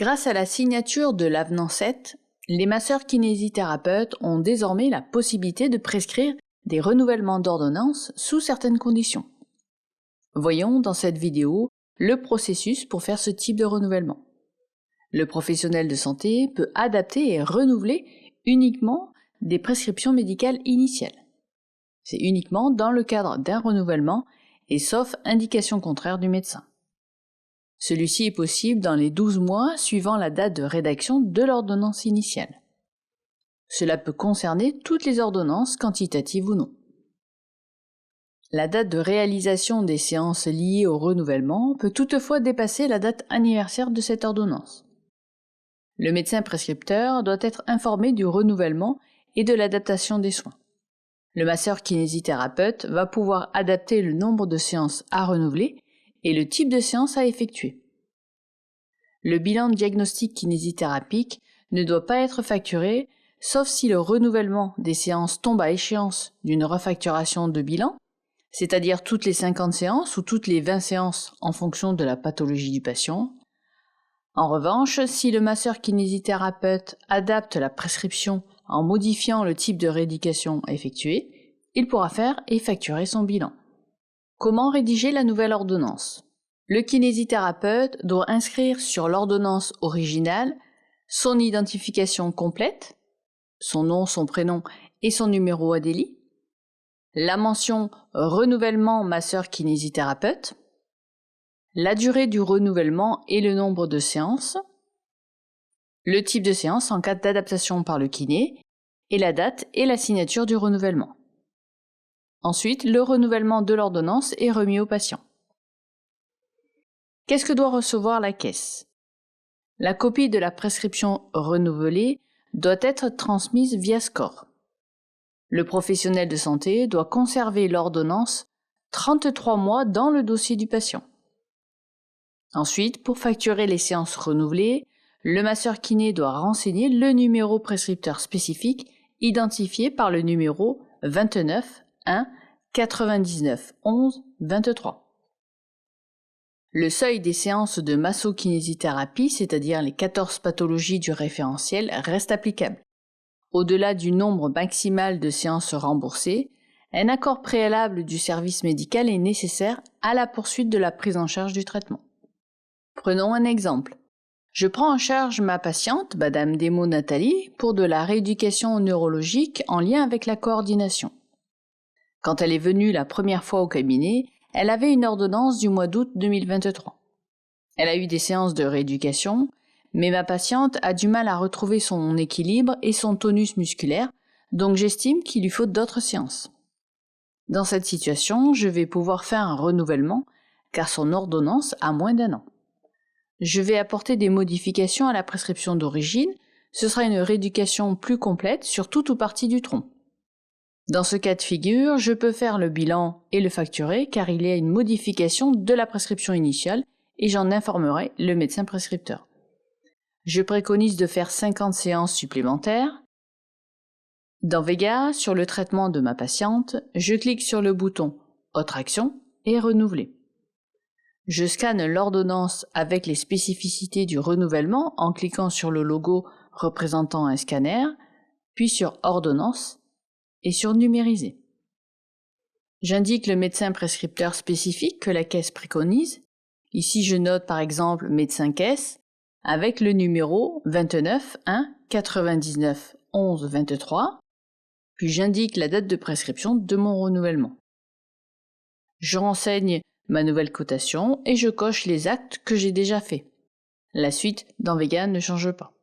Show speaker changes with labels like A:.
A: Grâce à la signature de l'avenant 7, les masseurs kinésithérapeutes ont désormais la possibilité de prescrire des renouvellements d'ordonnances sous certaines conditions. Voyons dans cette vidéo le processus pour faire ce type de renouvellement. Le professionnel de santé peut adapter et renouveler uniquement des prescriptions médicales initiales. C'est uniquement dans le cadre d'un renouvellement et sauf indication contraire du médecin. Celui-ci est possible dans les 12 mois suivant la date de rédaction de l'ordonnance initiale. Cela peut concerner toutes les ordonnances, quantitatives ou non. La date de réalisation des séances liées au renouvellement peut toutefois dépasser la date anniversaire de cette ordonnance. Le médecin prescripteur doit être informé du renouvellement et de l'adaptation des soins. Le masseur kinésithérapeute va pouvoir adapter le nombre de séances à renouveler et le type de séance à effectuer. Le bilan de diagnostic kinésithérapique ne doit pas être facturé, sauf si le renouvellement des séances tombe à échéance d'une refacturation de bilan, c'est-à-dire toutes les 50 séances ou toutes les 20 séances en fonction de la pathologie du patient. En revanche, si le masseur kinésithérapeute adapte la prescription en modifiant le type de rééducation effectuée, il pourra faire et facturer son bilan. Comment rédiger la nouvelle ordonnance? Le kinésithérapeute doit inscrire sur l'ordonnance originale son identification complète, son nom, son prénom et son numéro ADELI, la mention « renouvellement masseur kinésithérapeute », la durée du renouvellement et le nombre de séances, le type de séance en cas d'adaptation par le kiné, et la date et la signature du renouvellement. Ensuite, le renouvellement de l'ordonnance est remis au patient. Qu'est-ce que doit recevoir la caisse? La copie de la prescription renouvelée doit être transmise via SCORE. Le professionnel de santé doit conserver l'ordonnance 33 mois dans le dossier du patient. Ensuite, pour facturer les séances renouvelées, le masseur kiné doit renseigner le numéro prescripteur spécifique identifié par le numéro 29 1 99 11 23. Le seuil des séances de massokinésithérapie, c'est-à-dire les 14 pathologies du référentiel, reste applicable. Au-delà du nombre maximal de séances remboursées, un accord préalable du service médical est nécessaire à la poursuite de la prise en charge du traitement. Prenons un exemple. Je prends en charge ma patiente, Madame Demo Nathalie, pour de la rééducation neurologique en lien avec la coordination. Quand elle est venue la première fois au cabinet, elle avait une ordonnance du mois d'août 2023. Elle a eu des séances de rééducation, mais ma patiente a du mal à retrouver son équilibre et son tonus musculaire, donc j'estime qu'il lui faut d'autres séances. Dans cette situation, je vais pouvoir faire un renouvellement, car son ordonnance a moins d'1 an. Je vais apporter des modifications à la prescription d'origine, ce sera une rééducation plus complète sur toute ou partie du tronc. Dans ce cas de figure, je peux faire le bilan et le facturer car il y a une modification de la prescription initiale et j'en informerai le médecin prescripteur. Je préconise de faire 50 séances supplémentaires. Dans Vega, sur le traitement de ma patiente, je clique sur le bouton « Autre action » et « Renouveler ». Je scanne l'ordonnance avec les spécificités du renouvellement en cliquant sur le logo représentant un scanner, puis sur « Ordonnance » et sur « Numériser ». J'indique le médecin prescripteur spécifique que la caisse préconise. Ici, je note par exemple « Médecin caisse » avec le numéro 29 1 99 11 23, puis j'indique la date de prescription de mon renouvellement. Je renseigne ma nouvelle cotation et je coche les actes que j'ai déjà faits. La suite dans Vega ne change pas.